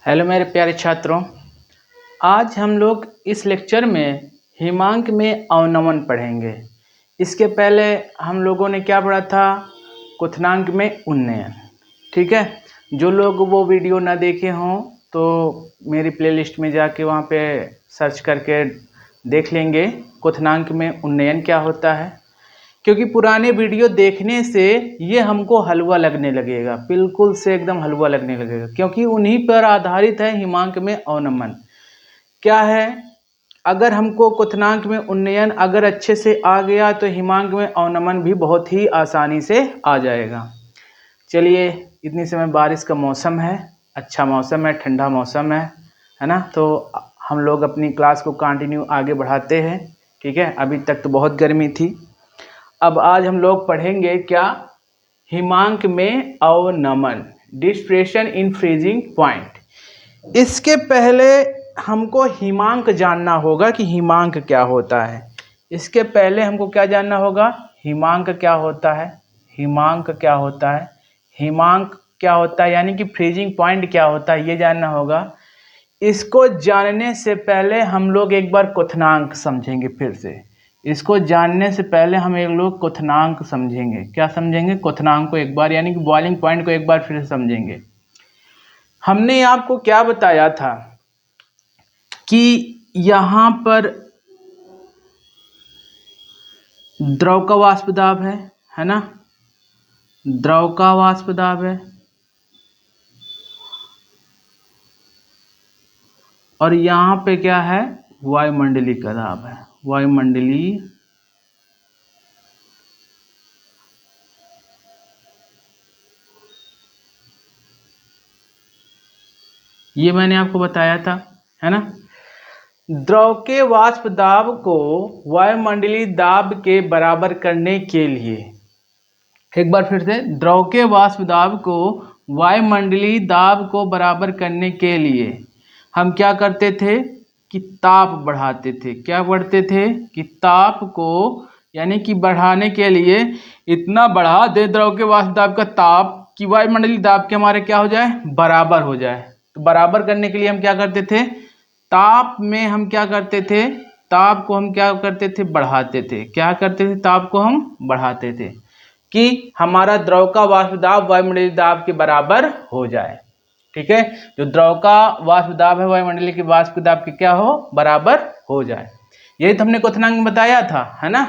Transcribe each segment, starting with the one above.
Hello मेरे प्यारे छात्रों, आज हम लोग इस लेक्चर में हिमांक में अवनमन पढ़ेंगे। इसके पहले हम लोगों ने क्या पढ़ा था? क्वथनांक में उन्नयन। ठीक है, जो लोग वो वीडियो ना देखे हों तो मेरी प्लेलिस्ट में जाके वहाँ पे सर्च करके देख लेंगे क्वथनांक में उन्नयन क्या होता है। क्योंकि पुराने वीडियो देखने से ये हमको हलवा लगने लगेगा, बिल्कुल से एकदम हलवा लगने लगेगा, क्योंकि उन्हीं पर आधारित है हिमांक में अवनमन। क्या है, अगर हमको क्वथनांक में उन्नयन अगर अच्छे से आ गया तो हिमांक में अवनमन भी बहुत ही आसानी से आ जाएगा। चलिए, इतनी समय बारिश का मौसम है, अच्छा मौसम है, ठंडा मौसम है ना। तो हम लोग अपनी क्लास को कंटिन्यू आगे बढ़ाते हैं। ठीक है, अभी तक तो बहुत गर्मी थी। अब आज हम लोग पढ़ेंगे क्या? हिमांक में अवनमन, डिस्प्रेशन इन फ्रीजिंग पॉइंट। इसके पहले हमको हिमांक जानना होगा कि हिमांक क्या होता है। इसके पहले हमको क्या जानना होगा? हिमांक क्या होता है, हिमांक क्या होता है, हिमांक क्या होता है, यानी कि फ्रीजिंग पॉइंट क्या होता है, ये जानना होगा। इसको जानने से पहले हम लोग एक बार क्वथनांक समझेंगे। फिर से इसको जानने से पहले हम एक लोग क्वथनांक समझेंगे। क्या समझेंगे? क्वथनांक को एक बार, यानी कि बॉइलिंग पॉइंट को एक बार फिर से समझेंगे। हमने आपको क्या बताया था कि यहाँ पर द्रव का वाष्प दाब है ना, द्रव का वाष्प दाब है, और यहाँ पे क्या है? वायुमंडलीय का दाब है, वायुमंडलीय ये मैंने आपको बताया था, है ना। द्रव के वाष्प दाब को वायुमंडलीय दाब के बराबर करने के लिए, एक बार फिर से, द्रव के वाष्प दाब को वायुमंडलीय दाब को बराबर करने के लिए हम क्या करते थे कि ताप बढ़ाते थे। क्या बढ़ते थे? कि ताप को, यानी कि बढ़ाने के लिए इतना बढ़ा दे द्रव के वाष्प दाब का ताप कि वायुमंडलीय दाब के हमारे क्या हो जाए? बराबर हो जाए। तो बराबर करने के लिए हम क्या करते थे? ताप में हम क्या करते थे? ताप को हम क्या करते थे? बढ़ाते थे। क्या करते थे? ताप को हम बढ़ाते थे कि हमारा द्रव का वाष्प दाब वायुमंडलीय दाब के बराबर हो जाए। ठीक है, जो द्रव का वाष्प दाब है वायुमंडलीय के वाष्प दाब के क्या हो? बराबर हो जाए। यही तो हमने क्वथनांक में बताया था, है ना।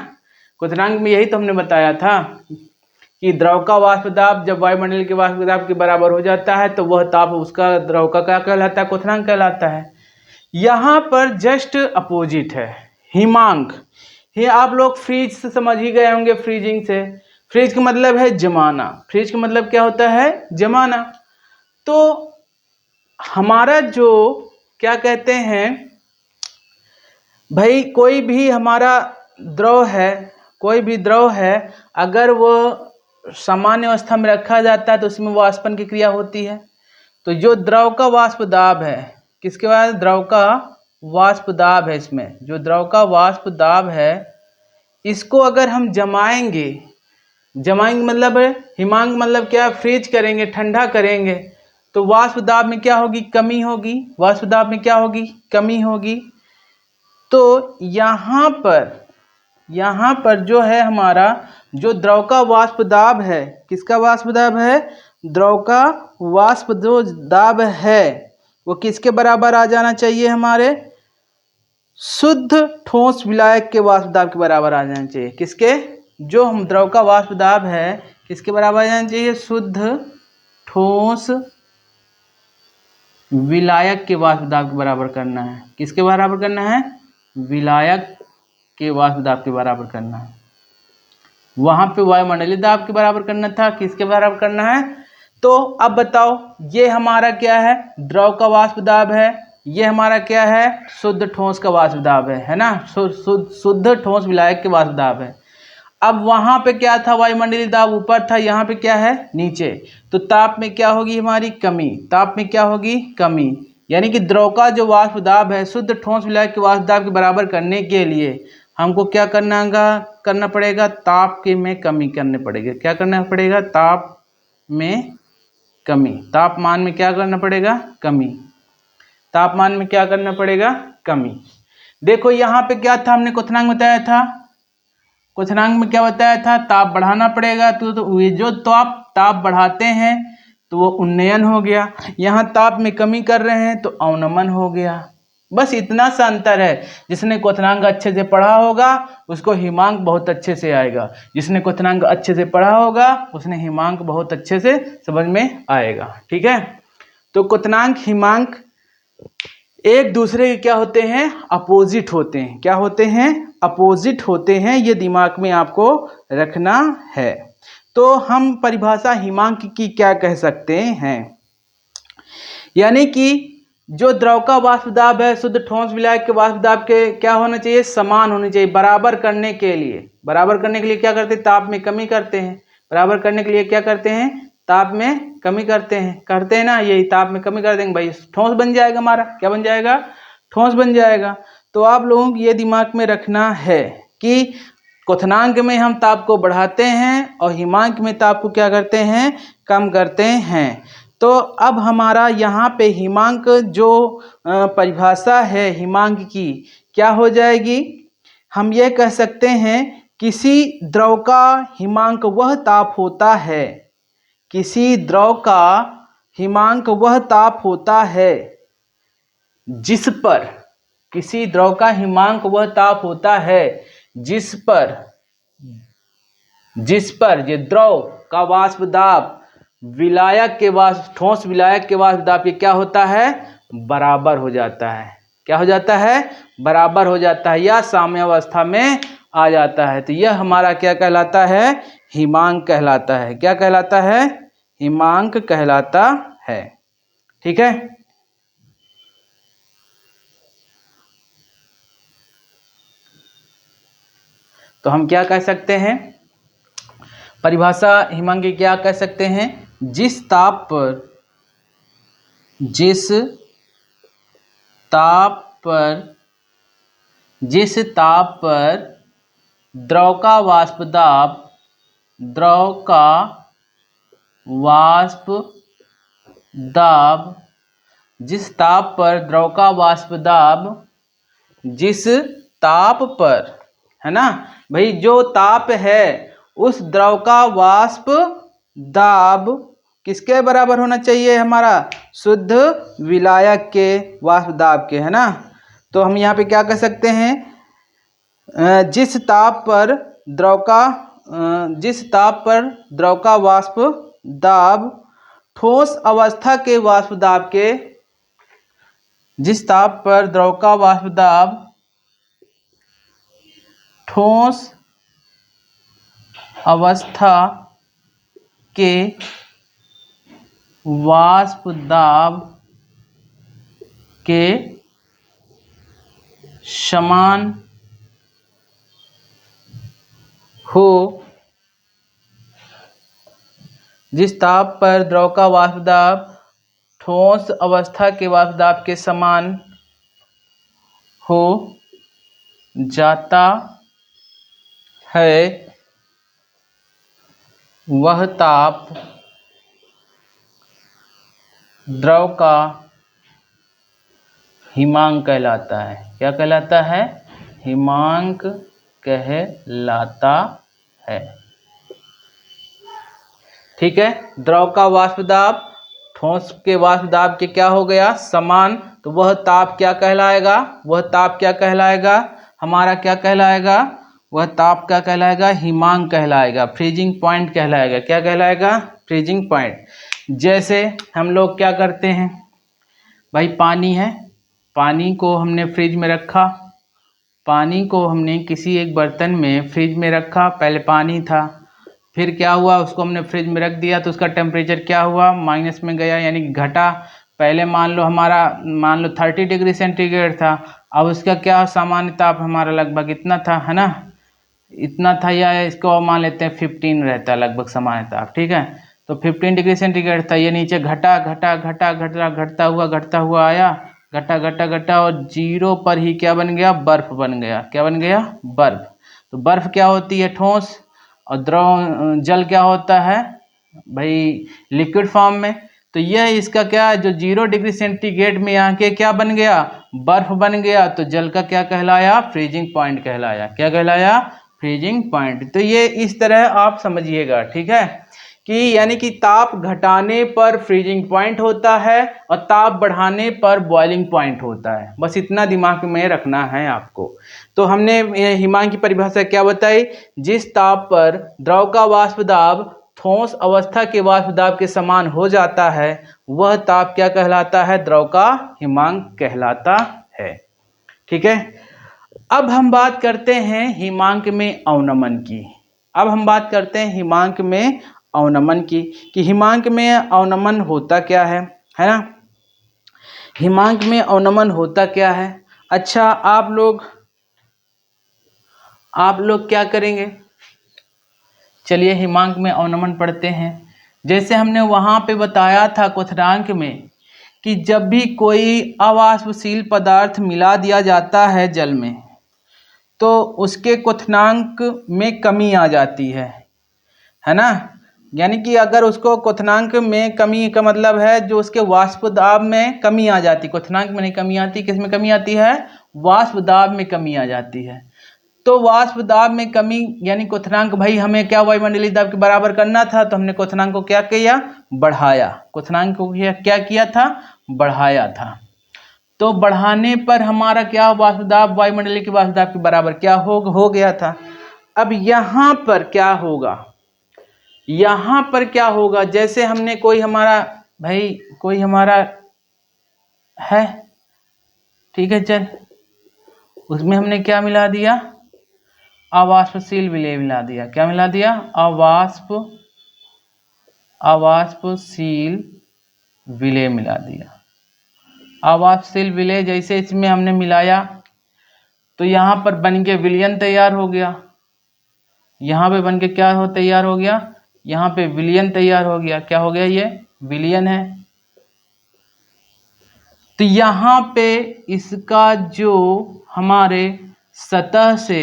क्वथनांक में यही तो हमने बताया था कि द्रव का वाष्प दाब जब वायुमंडलीय के वाष्प दाब के बराबर हो जाता है तो वह ताप उसका द्रव का क्या कहलाता है? क्वथनांक कहलाता है। यहाँ पर जस्ट अपोजिट है हिमांक। ये आप लोग फ्रीज से समझ ही गए होंगे, फ्रीजिंग से। फ्रीज का मतलब है जमाना। फ्रीज का मतलब क्या होता है? जमाना। तो हमारा जो क्या कहते हैं भाई, कोई भी हमारा द्रव है, कोई भी द्रव है, अगर वो सामान्य अवस्था में रखा जाता है तो उसमें वाष्पन की क्रिया होती है। तो जो द्रव का वाष्प दाब है, किसके बाद? द्रव का वाष्प दाब है, इसमें जो द्रव का वाष्प दाब है इसको अगर हम जमाएंगे, जमाएंगे मतलब हिमांक मतलब क्या? फ्रीज करेंगे, ठंडा करेंगे, तो वाष्प दाब में क्या होगी? कमी होगी। वाष्प दाब में क्या होगी? कमी होगी। तो यहाँ पर जो है हमारा जो द्रव का वाष्प दाब है, किसका वाष्प दाब है? द्रव का वाष्प जो दाब है वो किसके बराबर आ जाना चाहिए? हमारे शुद्ध ठोस विलायक के वाष्प दाब के बराबर आ जाना चाहिए। किसके? जो हम द्रव का वाष्प दाब है किसके बराबर आ जाना चाहिए? शुद्ध ठोस विलायक के वाष्प दाब के बराबर करना है। किसके बराबर करना है? विलायक के वाष्प दाब के बराबर करना है। वहां पे वायुमंडलीय दाब के बराबर करना था, किसके बराबर करना है? तो अब बताओ, ये हमारा क्या है? द्रव का वाष्प दाब है। ये हमारा क्या है? शुद्ध ठोस का वाष्प दाब है ना। शुद्ध ठोस विलायक के वाष्प दाब है। अब वहां पे क्या था? वायुमंडलीय दाब ऊपर था, यहाँ पे क्या है? नीचे। तो ताप में क्या होगी? हमारी कमी। ताप में क्या होगी? कमी। यानी कि द्रव का जो वाष्प दाब है शुद्ध ठोस विलायक के वाष्प दाब के बराबर करने के लिए हमको क्या करना पड़ेगा? ताप के में कमी करने पड़ेगा। क्या करना पड़ेगा? ताप में कमी। तापमान में क्या करना पड़ेगा? कमी। तापमान में क्या करना पड़ेगा, कमी। देखो यहाँ पे क्या था, हमने क्वथनांक बताया था, क्वथनांक में क्या बताया था, ताप बढ़ाना पड़ेगा। तो ये जो ताप बढ़ाते हैं तो वो उन्नयन हो गया, यहाँ ताप में कमी कर रहे हैं तो अवनमन हो गया। बस इतना सा अंतर है। जिसने क्वथनांक अच्छे से पढ़ा होगा उसको हिमांक बहुत अच्छे से आएगा, जिसने क्वथनांक अच्छे से पढ़ा होगा उसने हिमांक बहुत अच्छे से समझ में आएगा। ठीक है, तो क्वथनांक हिमांक एक दूसरे के क्या होते हैं, अपोजिट होते हैं। क्या होते हैं, अपोजिट होते हैं। ये दिमाग में आपको रखना है। तो हम परिभाषा हिमांक की क्या कह सकते हैं, यानी कि जो द्रव का वाष्प दाब है शुद्ध ठोस विलायक के वाष्प दाब के क्या होना चाहिए, समान होनी चाहिए। बराबर करने के लिए क्या करते हैं, ताप में कमी करते हैं। बराबर करने के लिए क्या करते हैं, ताप में कमी करते हैं ना, यही ताप में कमी कर देंगे भाई, ठोस बन जाएगा हमारा। क्या बन जाएगा, ठोस बन जाएगा। तो आप लोगों को ये दिमाग में रखना है कि क्वथनांक में हम ताप को बढ़ाते हैं और हिमांक में ताप को क्या करते हैं, कम करते हैं। तो अब हमारा यहाँ पे हिमांक जो परिभाषा है हिमांक की क्या हो जाएगी, हम ये कह सकते हैं किसी द्रव का हिमांक वह ताप होता है, किसी द्रव का हिमांक वह ताप होता है जिस पर, किसी द्रव का हिमांक वह ताप होता है जिस पर ये द्रव का वाष्प दाब विलायक के वाष्प, ठोस विलायक के वाष्प दाब के क्या होता है, बराबर हो जाता है। क्या हो जाता है, बराबर हो जाता है या साम्यावस्था में आ जाता है। तो यह हमारा क्या कहलाता है, हिमांक कहलाता है। क्या कहलाता है, हिमांक कहलाता है। ठीक है, तो हम क्या कह सकते हैं, परिभाषा हिमांक की क्या कह सकते हैं, जिस ताप पर द्रव का वाष्प दाब जिस ताप पर द्रव का वाष्प दाब, जिस ताप पर, है ना भाई, जो ताप है उस द्रव का वाष्प दाब किसके बराबर होना चाहिए, हमारा शुद्ध विलायक के वाष्प दाब के, है ना। तो हम यहाँ पे क्या कह सकते हैं, जिस ताप पर द्रव का वाष्प दाब ठोस अवस्था के वाष्प दाब के, जिस ताप पर द्रव का वाष्प दाब ठोस अवस्था के वाष्प दाब के समान हो, जिस ताप पर द्रव का वाष्प दाब ठोस अवस्था के वाष्प दाब के समान हो जाता है, वह ताप द्रव का हिमांक कहलाता है। क्या कहलाता है, हिमांक कहलाता है। ठीक है, द्रव का वाष्प दाब ठोस के वाष्प दाब के क्या हो गया, समान। तो वह ताप क्या कहलाएगा, वह ताप क्या कहलाएगा, हमारा क्या कहलाएगा, वह ताप क्या कहलाएगा, हिमांक कहलाएगा, फ्रीजिंग पॉइंट कहलाएगा। क्या कहलाएगा, फ्रीजिंग पॉइंट। जैसे हम लोग क्या करते हैं भाई, पानी है, पानी को हमने फ्रिज में रखा, पानी को हमने किसी एक बर्तन में फ्रिज में रखा, पहले पानी था, फिर क्या हुआ, उसको हमने फ्रिज में रख दिया तो उसका टेम्परेचर क्या हुआ, माइनस में गया, यानी घटा। पहले मान लो 30 डिग्री सेंटीग्रेड था, अब उसका क्या सामान्य ताप हमारा लगभग इतना था, है ना, इतना था, या इसको मान लेते हैं 15 रहता है लगभग सामान्य ताप। ठीक है, तो 15 डिग्री सेंटीग्रेड था, ये नीचे घटता हुआ आया, घटा और 0 पर ही क्या बन गया, बर्फ बन गया। क्या बन गया, बर्फ। तो बर्फ क्या होती है, ठोस, और द्रव जल क्या होता है भाई, लिक्विड फॉर्म में। तो यह इसका क्या, जो 0 डिग्री सेंटीग्रेड में यहाँ के क्या बन गया, बर्फ बन गया, तो जल का क्या कहलाया, फ्रीजिंग पॉइंट कहलाया। क्या कहलाया, फ्रीजिंग पॉइंट। तो ये इस तरह आप समझिएगा, ठीक है, कि यानी कि ताप घटाने पर फ्रीजिंग पॉइंट होता है और ताप बढ़ाने पर बॉइलिंग पॉइंट होता है। बस इतना दिमाग में रखना है आपको। तो हमने हिमांक की परिभाषा क्या बताई, जिस ताप पर द्रव का वाष्प दाब ठोस अवस्था के वाष्प दाब के समान हो जाता है वह ताप क्या कहलाता है, द्रव का हिमांक कहलाता है। ठीक है, अब हम बात करते हैं हिमांक में अवनमन की। अब हम बात करते हैं हिमांक में अवनमन की, कि हिमांक में अवनमन होता क्या है ना। हिमांक में अवनमन होता क्या है। अच्छा, आप लोग क्या करेंगे, चलिए हिमांक में अवनमन पढ़ते हैं। जैसे हमने वहाँ पे बताया था क्वथनांक में कि जब भी कोई अवाष्पशील पदार्थ मिला दिया जाता है जल में तो उसके क्वथनांक में कमी आ जाती है ना। यानी कि अगर उसको क्वथनांक में कमी का मतलब है जो उसके वाष्प दाब में कमी आ जाती, क्वथनांक में नहीं कमी आती, किस में कमी आती है, वाष्प दाब में कमी आ जाती है। तो वाष्प दाब में कमी यानी क्वथनांक, भाई हमें क्या वायुमंडलीय दाब के बराबर करना था, तो हमने क्वथनांक को क्या किया, बढ़ाया। क्वथनांक को क्या किया था, बढ़ाया था। तो बढ़ाने पर हमारा क्या, वाष्प दाब वायुमंडलीय के वाष्प दाब के बराबर क्या हो गया था। अब यहाँ पर क्या होगा, यहाँ पर क्या होगा, जैसे हमने कोई हमारा है, ठीक है, चल उसमें हमने क्या मिला दिया, अवाष्पशील विलेय मिला दिया। क्या मिला दिया, अवाष्पशील विलेय मिला दिया। अवाष्पशील विलेय जैसे इसमें हमने मिलाया तो यहाँ पर बन के विलयन तैयार हो गया, यहाँ पे बन के क्या तैयार हो गया, यहाँ पे विलयन तैयार हो गया। क्या हो गया, ये विलयन है। तो यहाँ पे इसका जो हमारे सतह से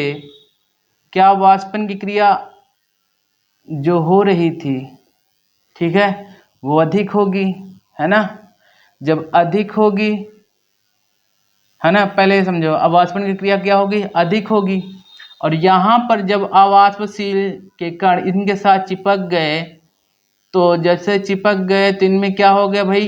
क्या वाष्पन की क्रिया जो हो रही थी, ठीक है, वो अधिक होगी, है ना। जब अधिक होगी, है ना, पहले समझो, अवाष्पन की क्रिया क्या होगी, अधिक होगी। और यहाँ पर जब अवाष्पशील के कण इनके साथ चिपक गए तो जैसे चिपक गए तो इनमें क्या हो गया भाई,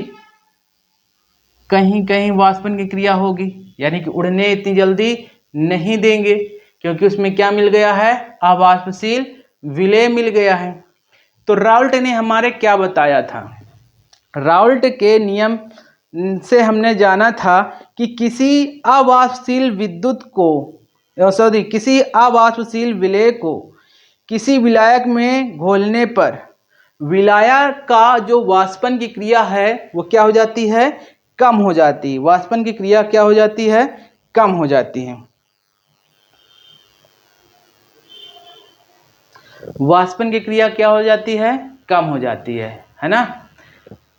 कहीं कहीं वाष्पन की क्रिया होगी, यानी कि उड़ने इतनी जल्दी नहीं देंगे क्योंकि उसमें क्या मिल गया है, अवाष्पशील विलेय मिल गया है। तो राउल्ट ने हमारे क्या बताया था, राउल्ट के नियम से हमने जाना था कि किसी अवाष्पशील विलेय को किसी विलायक में घोलने पर विलायक का जो वाष्पन की क्रिया है वो क्या हो जाती है, कम हो जाती है। वाष्पन की क्रिया क्या हो जाती है, कम हो जाती है। वाष्पन की क्रिया क्या हो जाती है, कम हो जाती है ना।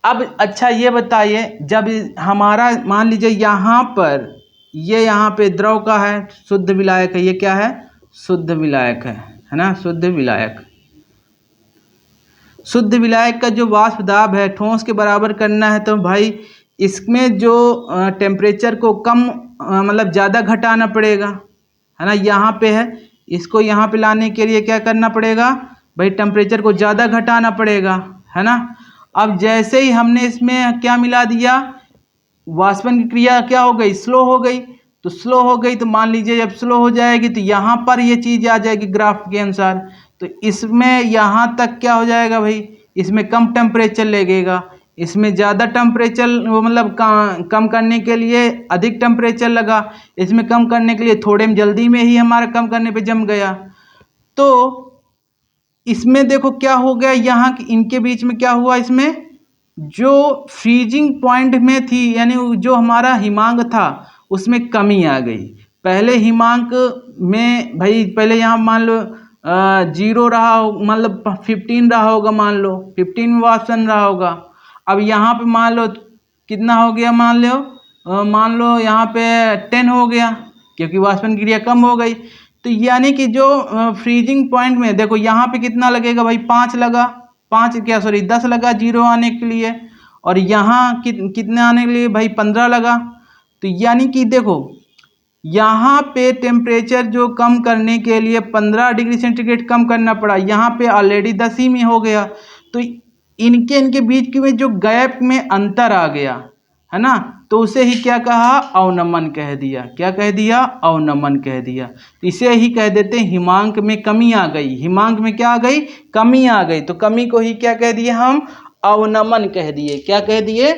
अब अच्छा ये बताइए, जब हमारा मान लीजिए यहाँ पर यहाँ पे द्रव का है, शुद्ध विलायक है, ये क्या है, शुद्ध विलायक है ना, शुद्ध विलायक। शुद्ध विलायक का जो वाष्प दाब है ठोस के बराबर करना है तो भाई इसमें जो टेम्परेचर को कम मतलब ज़्यादा घटाना पड़ेगा, है ना। यहाँ पे है, इसको यहाँ पे लाने के लिए क्या करना पड़ेगा भाई, टेम्परेचर को ज़्यादा घटाना पड़ेगा, है ना। अब जैसे ही हमने इसमें क्या मिला दिया, वाष्पन की क्रिया क्या हो गई, स्लो हो गई। तो स्लो हो गई तो मान लीजिए जब स्लो हो जाएगी तो यहाँ पर ये चीज़ आ जाएगी ग्राफ के अनुसार। तो इसमें यहाँ तक क्या हो जाएगा भाई, इसमें कम टेम्परेचर लगेगा, इसमें ज़्यादा टेम्परेचर मतलब कम करने के लिए अधिक टेम्परेचर लगा, इसमें कम करने के लिए थोड़े में जल्दी में ही हमारा कम करने पे जम गया। तो इसमें देखो क्या हो गया, यहाँ इनके बीच में क्या हुआ, इसमें जो फ्रीजिंग पॉइंट में थी यानी जो हमारा हिमांक था उसमें कमी आ गई। पहले हिमांक में भाई पहले यहाँ मान लो 0 रहा, मतलब 15 रहा होगा, मान लो 15 में वाष्पन रहा होगा। अब यहाँ पे मान लो कितना हो गया, मान लो यहाँ पे 10 हो गया क्योंकि वाष्पन क्रिया कम हो गई। तो यानी कि जो फ्रीजिंग पॉइंट में देखो यहाँ पे कितना लगेगा भाई, 5 लगा, 10 लगा 0 आने के लिए, और यहाँ कितने आने के लिए भाई 15 लगा। तो यानी कि देखो यहाँ पे टेम्परेचर जो कम करने के लिए 15 डिग्री सेंटीग्रेड कम करना पड़ा, यहाँ पे ऑलरेडी 10 ही में हो गया। तो इनके बीच में जो गैप में अंतर आ गया है ना, तो उसे ही क्या कहा, अवनमन कह दिया। क्या कह दिया, अवनमन कह दिया। तो इसे ही कह देते हैं हिमांक में कमी आ गई। हिमांक में क्या आ गई, कमी आ गई। तो कमी को ही क्या कह दिए हम, अवनमन कह दिए। क्या कह दिए,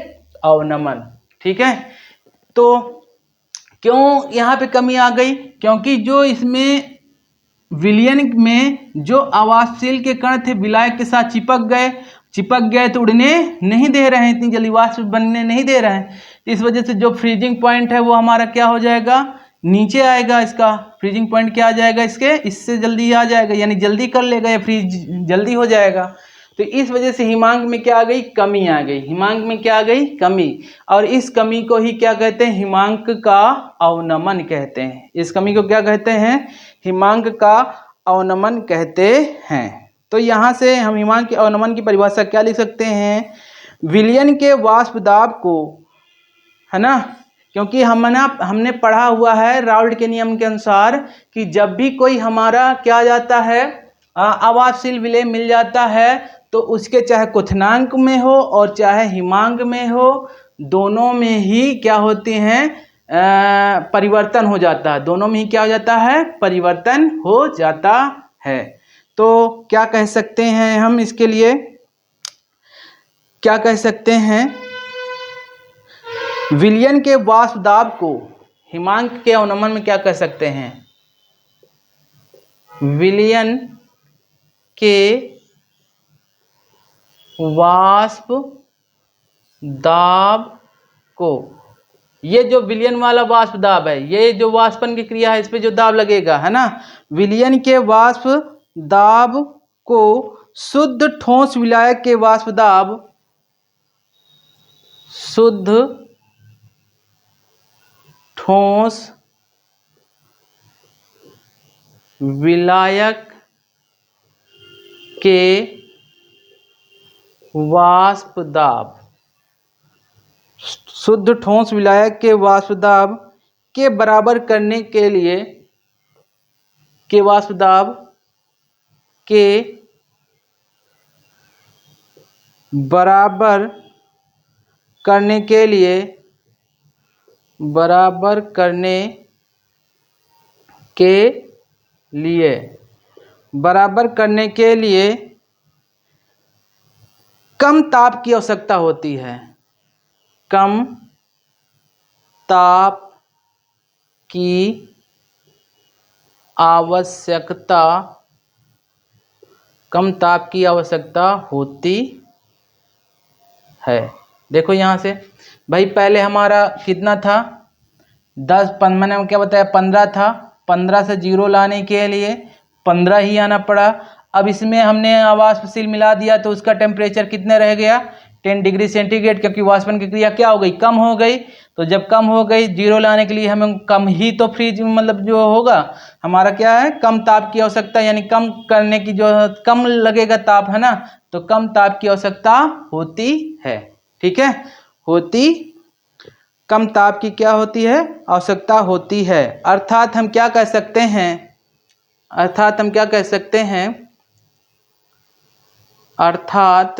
अवनमन। ठीक है। तो क्यों यहाँ पे कमी आ गई, क्योंकि जो इसमें विलयन में जो आवासशील के कण थे विलायक के साथ चिपक गए तो उड़ने नहीं दे रहे हैं, इतनी जल्दी वाष्प बनने नहीं दे रहे हैं। इस वजह से जो फ्रीजिंग पॉइंट है वो हमारा क्या हो जाएगा, नीचे आएगा। इसका फ्रीजिंग पॉइंट क्या आ जाएगा, इससे जल्दी आ जाएगा, यानी जल्दी कर लेगा या फ्रीज जल्दी हो जाएगा। तो इस वजह से हिमांक में क्या आ गई, कमी आ गई। हिमांक में क्या आ गई, कमी। और इस कमी को ही क्या कहते हैं, हिमांक का अवनमन कहते हैं। इस कमी को क्या कहते हैं, हिमांक का अवनमन कहते हैं। तो यहाँ से हम हिमांक के अवनमन की परिभाषा क्या लिख सकते हैं, विलयन के वाष्प दाब को, है ना, क्योंकि हमने पढ़ा हुआ है राउल्ट के नियम के अनुसार कि जब भी कोई हमारा क्या जाता है, आवासशील विलय मिल जाता है, तो उसके चाहे क्वथनांक में हो और चाहे हिमांक में हो, दोनों में ही क्या होते हैं, परिवर्तन हो जाता है। दोनों में ही क्या हो जाता है, परिवर्तन हो जाता है। तो क्या कह सकते हैं हम इसके लिए, क्या कह सकते हैं, विलयन के वाष्प दाब को हिमांक के अवनमन में क्या कह सकते हैं, विलयन के वाष्प दाब को, ये जो विलयन वाला वाष्प दाब है, ये जो वाष्पन की क्रिया है, इस पे जो दाब लगेगा, है ना, विलयन के वाष्प दाब को शुद्ध ठोस विलायक के वाष्प दाब, शुद्ध ठोस विलायक के वाष्प दाब, शुद्ध ठोस विलायक के वाष्प दाब के बराबर करने के लिए, के वाष्प दाब के बराबर करने के लिए, बराबर करने के लिए, बराबर करने के लिए कम ताप की आवश्यकता होती है। कम ताप की आवश्यकता, कम ताप की आवश्यकता होती है। देखो यहाँ से भाई, पहले हमारा कितना था, 10, मैंने क्या बताया, 15 था। 15 से 0 लाने के लिए 15 ही आना पड़ा। अब इसमें हमने वाष्पशील मिला दिया तो उसका टेम्परेचर कितने रह गया, 10 डिग्री सेंटीग्रेड, क्योंकि वाष्पन की क्रिया क्या हो गई, कम हो गई। तो जब कम हो गई, 0 लाने के लिए हमें कम ही तो फ्रीज मतलब जो होगा हमारा क्या है, कम ताप की आवश्यकता, यानी कम करने की जो कम लगेगा ताप, है ना, तो कम ताप की आवश्यकता होती है। ठीक है, होती, कम ताप की क्या होती है, आवश्यकता होती है। अर्थात हम क्या कह सकते हैं, अर्थात हम क्या कह सकते हैं, अर्थात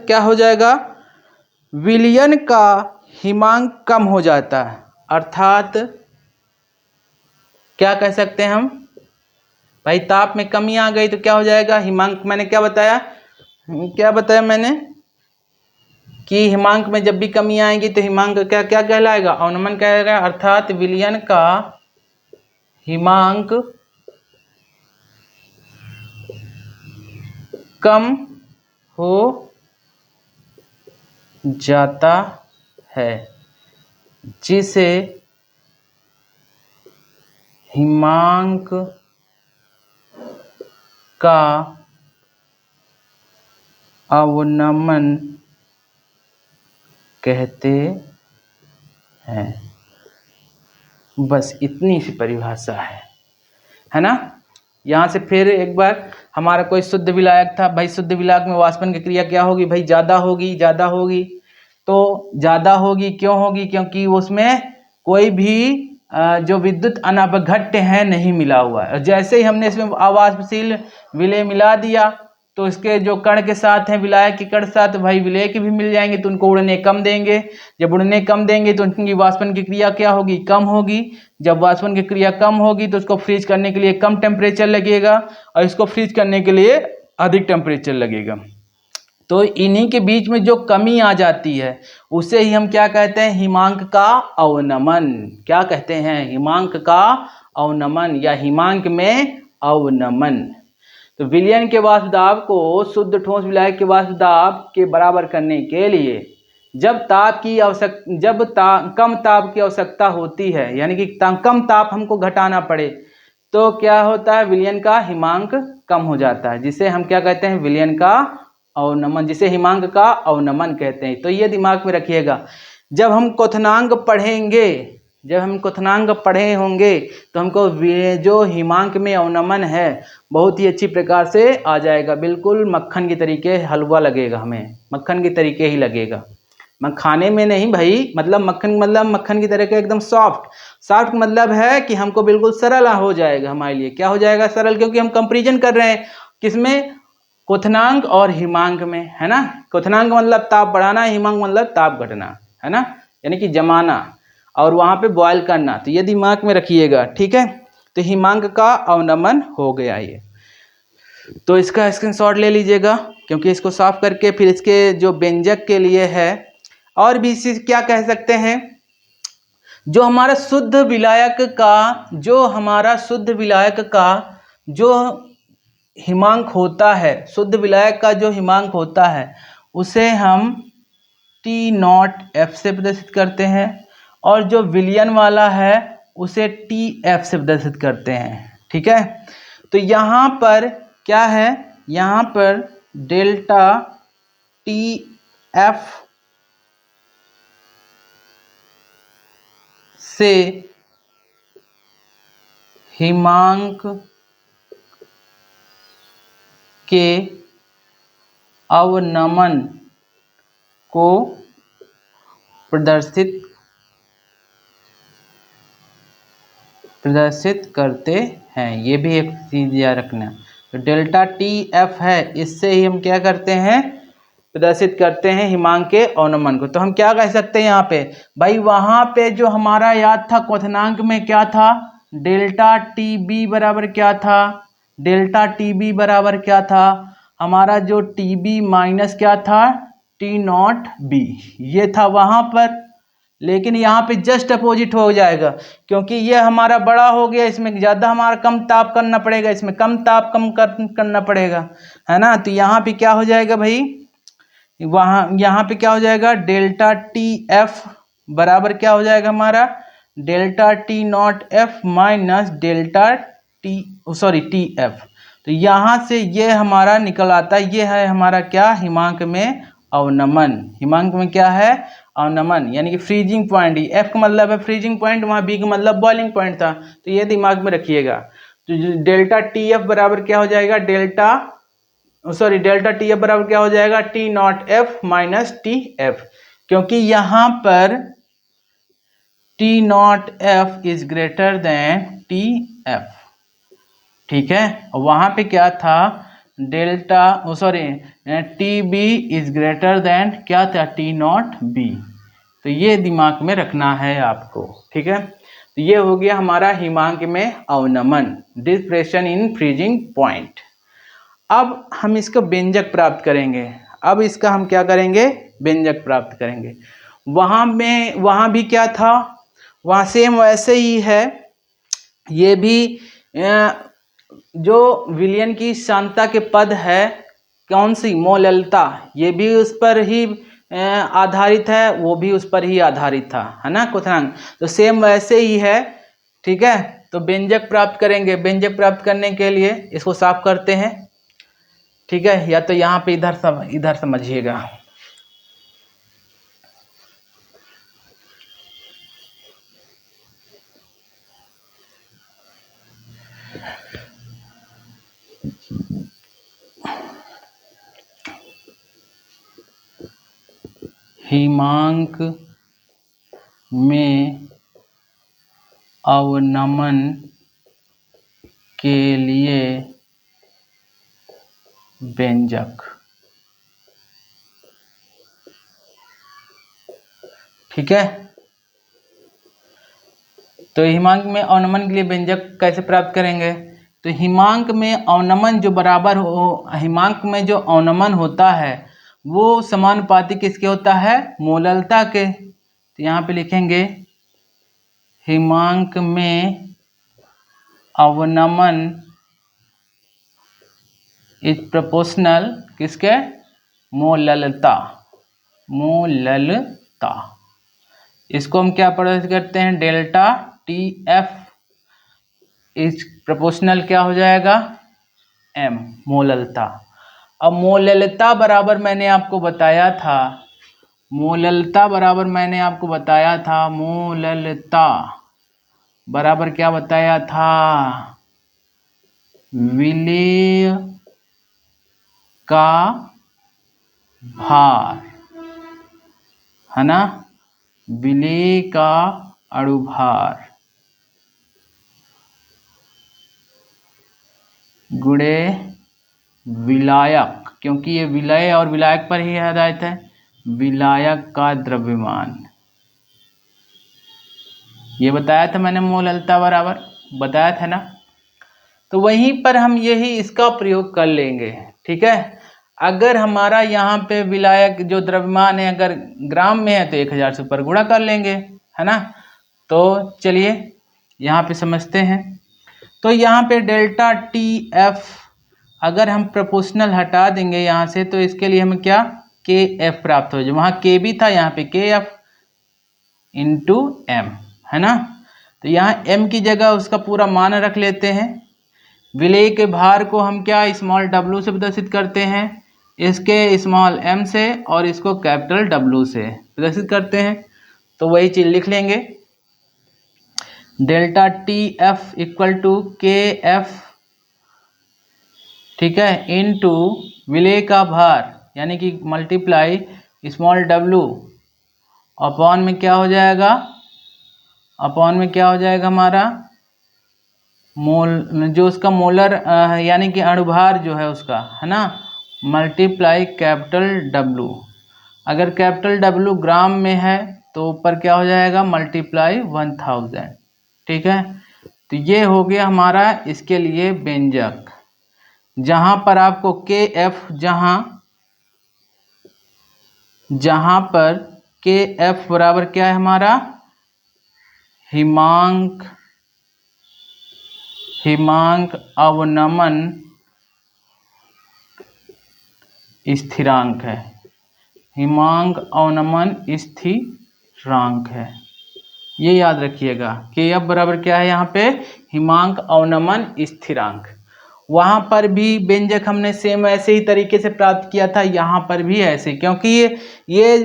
क्या हो जाएगा, विलयन का हिमांक कम हो जाता है। अर्थात क्या कह सकते हैं हम भाई, ताप में कमी आ गई तो क्या हो जाएगा, हिमांक, मैंने क्या बताया मैंने कि हिमांक में जब भी कमी आएगी तो हिमांक क्या क्या कहलाएगा, अवनमन कहलाएगा। अर्थात विलयन का हिमांक कम हो जाता है, जिसे हिमांक का अवनमन कहते हैं। बस इतनी सी परिभाषा है ना। यहाँ से फिर एक बार हमारा कोई शुद्ध विलायक था भाई, शुद्ध विलायक में वाष्पन की क्रिया क्या होगी भाई, ज़्यादा होगी, ज़्यादा होगी। तो ज़्यादा होगी क्यों होगी, क्योंकि उसमें कोई भी जो विद्युत अनपघट्य है नहीं मिला हुआ है। जैसे ही हमने इसमें अवाष्पशील विलेय मिला दिया तो इसके जो कण के साथ हैं, विलायक के कण साथ भाई विलेय के भी मिल जाएंगे, तो उनको उड़ने कम देंगे। जब उड़ने कम देंगे तो उनकी वाष्पन की क्रिया क्या होगी, कम होगी। जब वाष्पन की क्रिया कम होगी तो उसको फ्रीज करने के लिए कम टेम्परेचर लगेगा और इसको फ्रीज करने के लिए अधिक टेम्परेचर लगेगा। तो इन्हीं के बीच में जो कमी आ जाती है उसे ही हम क्या कहते हैं, हिमांक का अवनमन। क्या कहते हैं, हिमांक का अवनमन या हिमांक में अवनमन। तो विलयन के वाष्प दाब को शुद्ध ठोस विलायक के वाष्प दाब के बराबर करने के लिए जब कम ताप की आवश्यकता होती है, यानी कि कम ताप हमको घटाना पड़े, तो क्या होता है, विलयन का हिमांक कम हो जाता है, जिसे हम क्या कहते हैं, विलयन का अवनमन, जिसे हिमांक का अवनमन कहते हैं। तो ये दिमाग में रखिएगा। जब हम क्वथनांक पढ़ेंगे, जब हम क्वथनांक पढ़े होंगे तो हमको जो हिमांक में अवनमन है बहुत ही अच्छी प्रकार से आ जाएगा। बिल्कुल मक्खन की तरीके हलवा लगेगा, हमें मक्खन की तरीके ही लगेगा। खाने में नहीं भाई, मतलब मक्खन की तरह का एकदम सॉफ्ट। सॉफ्ट मतलब है कि हमको बिल्कुल सरल हो जाएगा, हमारे लिए क्या हो जाएगा, सरल, क्योंकि हम कंपैरिजन कर रहे हैं किसमें, क्वथनांक और हिमांक में, है ना। क्वथनांक मतलब ताप बढ़ाना, हिमांक मतलब ताप घटना, है ना, यानी कि जमाना और वहां पे बॉयल करना। तो ये दिमाग में रखिएगा, ठीक है। तो हिमांक का अवनमन हो गया ये। तो इसका स्क्रीनशॉट ले लीजिएगा, क्योंकि इसको साफ करके फिर इसके जो व्यंजक के लिए है और भी इसी क्या कह सकते हैं, जो हमारा शुद्ध विलायक का जो हिमांक होता है, शुद्ध विलायक का जो हिमांक होता है उसे हम टी नॉट एफ से प्रदर्शित करते हैं और जो विलयन वाला है उसे टी एफ से प्रदर्शित करते हैं, ठीक है। तो यहाँ पर क्या है, यहाँ पर डेल्टा टी एफ से हिमांक के अवनमन को प्रदर्शित करते हैं। ये भी एक चीज याद रखना। तो डेल्टा टी एफ है, इससे ही हम क्या करते हैं, प्रदर्शित करते हैं हिमांक के अवनमन को। तो हम क्या कह सकते हैं यहाँ पे भाई, वहां पे जो हमारा याद था क्वथनांक में क्या था, डेल्टा टी बी बराबर क्या था, डेल्टा टी बी बराबर क्या था, हमारा जो टी बी माइनस क्या था, टी नॉट बी, ये था वहां पर। लेकिन यहाँ पे जस्ट अपोजिट हो जाएगा, क्योंकि ये हमारा बड़ा हो गया, इसमें ज़्यादा हमारा कम ताप करना पड़ेगा, इसमें कम ताप करना पड़ेगा, है ना। तो यहाँ पे क्या हो जाएगा भाई, यहाँ पे क्या हो जाएगा, डेल्टा टी एफ बराबर क्या हो जाएगा हमारा, delta T naught F minus delta T T F. तो यहाँ से ये हमारा निकल आता है, ये है हमारा क्या, हिमांक में अवनमन। हिमांक में क्या है, अवनमन, यानी कि फ्रीजिंग पॉइंट। एफ का मतलब है फ्रीजिंग पॉइंट, वहाँ बी का मतलब बॉइलिंग पॉइंट था। तो ये दिमाग में रखिएगा। तो डेल्टा टी एफ बराबर क्या हो जाएगा, डेल्टा टी एफ बराबर क्या हो जाएगा, T naught F minus T F, क्योंकि यहाँ पर T naught F is greater than T F, ठीक है। और वहां पे क्या था, delta T B is greater than क्या था, टी नॉट बी। तो ये दिमाग में रखना है आपको, ठीक है। तो ये हो गया हमारा हिमांक में अवनमन, डिप्रेशन इन फ्रीजिंग पॉइंट। अब हम इसका व्यंजक प्राप्त करेंगे। अब इसका हम क्या करेंगे, व्यंजक प्राप्त करेंगे। वहां भी क्या था, वहां सेम वैसे ही है। ये भी जो विलयन की सांद्रता के पद है, कौन सी, मोललता, ये भी उस पर ही आधारित है, वो भी उस पर ही आधारित था, है ना, क्वथनांक। तो सेम वैसे ही है, ठीक है। तो व्यंजक प्राप्त करेंगे। व्यंजक प्राप्त करने के लिए इसको साफ करते हैं, ठीक है। या तो यहाँ पे इधर समझिएगा। हिमांक में अवनमन के लिए व्यंजक। ठीक है, तो हिमांक में अवनमन के लिए व्यंजक कैसे प्राप्त करेंगे? तो हिमांक में अवनमन जो बराबर हो, हिमांक में जो अवनमन होता है वो समानुपाती किसके होता है? मोललता के। तो यहाँ पे लिखेंगे हिमांक में अवनमन इज प्रोपोर्शनल किसके? मोललता। मोललता, इसको हम क्या प्रदर्शित करते हैं? Delta T F is proportional क्या हो जाएगा? एम, मोललता। अब मोललता बराबर मैंने आपको बताया था, मोललता बराबर मैंने आपको बताया था, मोललता बराबर क्या बताया था? विलेय का भार, है ना? विलेय का अणुभार गुणे विलायक, क्योंकि ये विलय और विलायक पर ही आधारित है, विलायक का द्रव्यमान। ये बताया था मैंने, मोललता बराबर बताया था ना। तो वहीं पर हम यही इसका प्रयोग कर लेंगे। ठीक है, अगर हमारा यहाँ पे विलायक जो द्रव्यमान है अगर ग्राम में है तो 1000 से ऊपर गुणा कर लेंगे, है ना। तो चलिए यहाँ पे समझते हैं। तो यहाँ पे डेल्टा टी एफ अगर हम प्रोपोर्शनल हटा देंगे यहाँ से तो इसके लिए हमें क्या? के एफ प्राप्त हो जाए। वहाँ के भी था, यहाँ पे के एफ इंटू एम, है ना। तो यहाँ एम की जगह उसका पूरा मान रख लेते हैं। विलेय के भार को हम क्या? स्मॉल डब्लू से प्रदर्शित करते हैं, इसके स्मॉल एम से, और इसको कैपिटल डब्लू से प्रदर्शित करते हैं। तो वही चीज़ लिख लेंगे, delta T F equal to K F, ठीक है, इनटू विलेय का भार यानी कि मल्टीप्लाई स्मॉल डब्लू अपॉन में क्या हो जाएगा? अपॉन में क्या हो जाएगा हमारा? मोल जो उसका मोलर यानी कि अणुभार जो है उसका, है ना, मल्टीप्लाई कैपिटल डब्लू। अगर कैपिटल डब्लू ग्राम में है तो ऊपर क्या हो जाएगा? मल्टीप्लाई 1000। ठीक है, तो ये हो गया हमारा इसके लिए व्यंजक, जहाँ पर आपको के एफ, जहाँ पर के एफ बराबर क्या है हमारा? हिमांक अवनमन स्थिरांक है, हिमांक अवनमन स्थिरांक है। ये याद रखिएगा, के एफ बराबर क्या है यहाँ पे? हिमांक अवनमन स्थिरांक। वहाँ पर भी व्यंजक हमने सेम ऐसे ही तरीके से प्राप्त किया था, यहाँ पर भी ऐसे, क्योंकि ये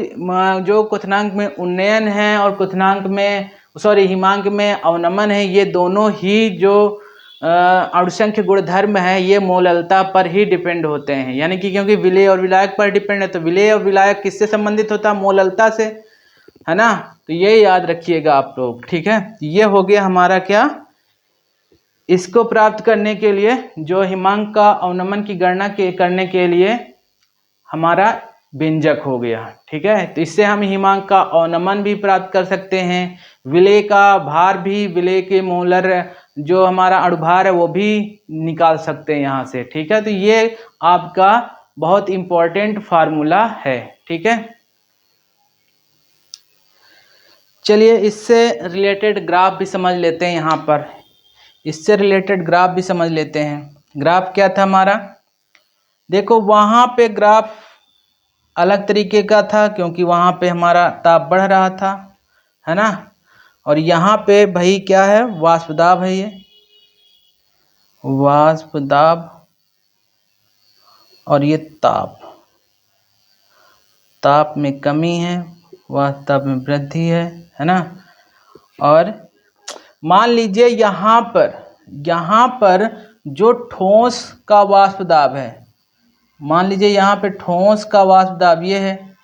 जो क्वथनांक में उन्नयन है और क्वथनांक में हिमांक में अवनमन है, ये दोनों ही जो अणुसंख्य गुणधर्म है ये मोललता पर ही डिपेंड होते हैं। यानी कि क्योंकि विलेय और विलायक पर डिपेंड है, तो विलेय और विलायक किससे संबंधित होता है? मोललता से, है ना। तो ये याद रखिएगा आप लोग। ठीक है, ये हो गया हमारा क्या? इसको प्राप्त करने के लिए जो हिमांक का अवनमन की गणना करने के लिए हमारा व्यंजक हो गया। ठीक है, तो इससे हम हिमांक का अवनमन भी प्राप्त कर सकते हैं, विलेय का भार भी, विलेय के मोलर जो हमारा अणुभार है वो भी निकाल सकते हैं यहाँ से। ठीक है, तो ये आपका बहुत इंपॉर्टेंट फार्मूला है। ठीक है, चलिए इससे रिलेटेड ग्राफ भी समझ लेते हैं। यहाँ पर इससे रिलेटेड ग्राफ भी समझ लेते हैं। ग्राफ क्या था हमारा? देखो वहाँ पे ग्राफ अलग तरीके का था, क्योंकि वहाँ पे हमारा ताप बढ़ रहा था, है ना। और यहाँ पे भाई क्या है? वाष्प दाब है, ये वाष्प दाब, और ये ताप में कमी है, वाष्प दाब में वृद्धि है ना। और मान लीजिए यहाँ पर जो ठोस का वाष्प दाब है, मान लीजिए यहाँ पे ठोस का वाष्प दाब ये है,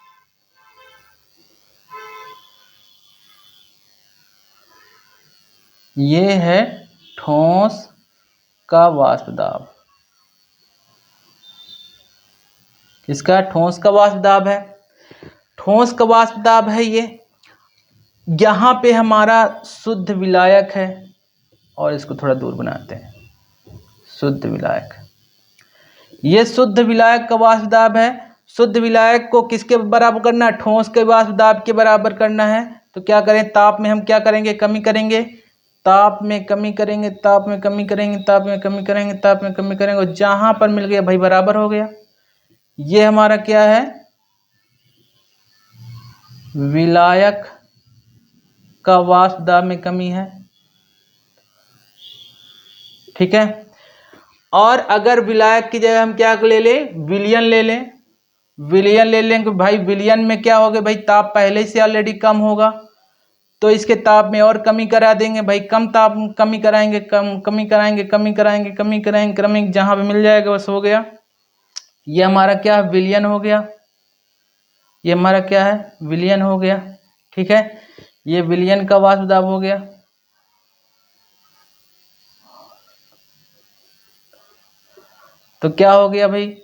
ये है ठोस का वाष्प दाब। किसका? ठोस का वाष्प दाब है। ठोस का वाष्प दाब है ये। यहाँ पे हमारा शुद्ध विलायक है, और इसको थोड़ा दूर बनाते हैं। शुद्ध विलायक, ये शुद्ध विलायक का वाष्प दाब है। शुद्ध विलायक को किसके बराबर करना है? ठोस के वाष्प दाब के बराबर करना है। तो क्या करें? ताप में हम क्या करेंगे? कमी करेंगे। ताप में कमी करेंगे, ताप में कमी करेंगे, ताप में कमी करेंगे, ताप में कमी करेंगे, और जहां पर मिल गया भाई बराबर हो गया। ये हमारा क्या है? विलायक का वाष्प दाब में कमी है। ठीक है। और अगर विलायक की जगह हम क्या ले लें? विलयन ले लें। विलयन ले लें, भाई विलयन में क्या होगा भाई? ताप पहले से ऑलरेडी कम होगा, तो इसके ताप में और कमी करा देंगे भाई। कम ताप कमी कराएंगे, कमी कराएंगे, कमी कराएंगे, कमी कराएंगे, क्रमिक जहां पे मिल जाएगा बस हो गया। ये हमारा क्या है? विलयन हो गया। ये हमारा क्या है? विलयन हो गया। ठीक है, ये विलयन का वाष्प दाब हो गया। तो क्या हो गया भाई?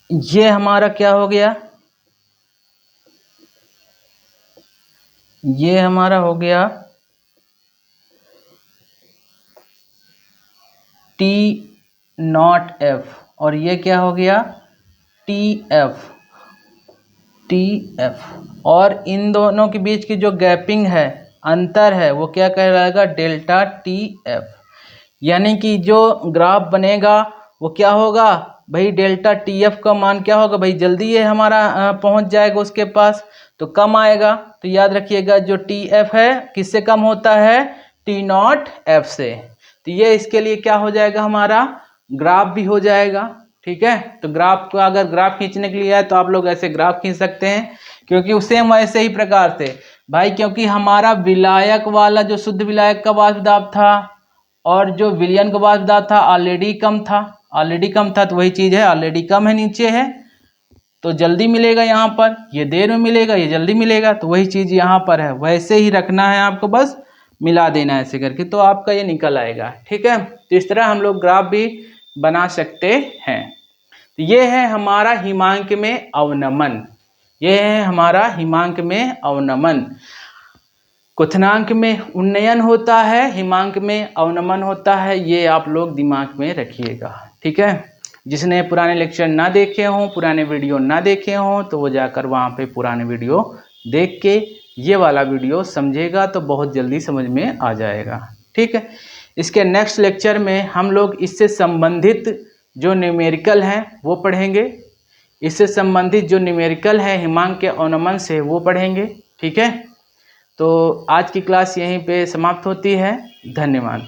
ये हमारा क्या हो गया? ये हमारा हो गया T0F, और ये क्या हो गया? TF। और इन दोनों के बीच की जो गैपिंग है, अंतर है, वो क्या कहलाएगा? Delta TF। यानी कि जो ग्राफ बनेगा वो क्या होगा भाई? डेल्टा TF का मान क्या होगा भाई? जल्दी ये हमारा पहुंच जाएगा उसके पास, तो कम आएगा। तो याद रखिएगा, जो TF है किससे कम होता है? T0F से। तो ये इसके लिए क्या हो जाएगा? हमारा ग्राफ भी हो जाएगा। ठीक है, तो ग्राफ को अगर ग्राफ खींचने के लिए है तो आप लोग ऐसे ग्राफ खींच सकते हैं, क्योंकि सेम वैसे ही प्रकार से भाई, क्योंकि हमारा विलायक वाला जो शुद्ध विलायक का वाष्प दाब था और जो विलयन का वाष्प दाब था ऑलरेडी कम था। तो वही चीज है, ऑलरेडी कम है, नीचे है, तो जल्दी मिलेगा। यहाँ पर ये देर में मिलेगा, ये जल्दी मिलेगा, तो वही चीज यहाँ पर है। वैसे ही रखना है आपको, बस मिला देना है ऐसे करके, तो आपका ये निकल आएगा। ठीक है, तो इस तरह हम लोग ग्राफ भी बना सकते हैं। तो ये है हमारा हिमांक में अवनमन। ये है हमारा हिमांक में अवनमन। क्वथनांक में उन्नयन होता है, हिमांक में अवनमन होता है। ये आप लोग दिमाग में रखिएगा। ठीक है, जिसने पुराने लेक्चर ना देखे हों, पुराने वीडियो ना देखे हों, तो वो जाकर वहाँ पे पुराने वीडियो देख के ये वाला वीडियो समझेगा, तो बहुत जल्दी समझ में आ जाएगा। ठीक है, इसके नेक्स्ट लेक्चर में हम लोग इससे संबंधित जो न्यूमेरिकल हैं वो पढ़ेंगे। इससे संबंधित जो न्यूमेरिकल है हिमांक के अवनमन से, वो पढ़ेंगे। ठीक है, तो आज की क्लास यहीं पे समाप्त होती है। धन्यवाद।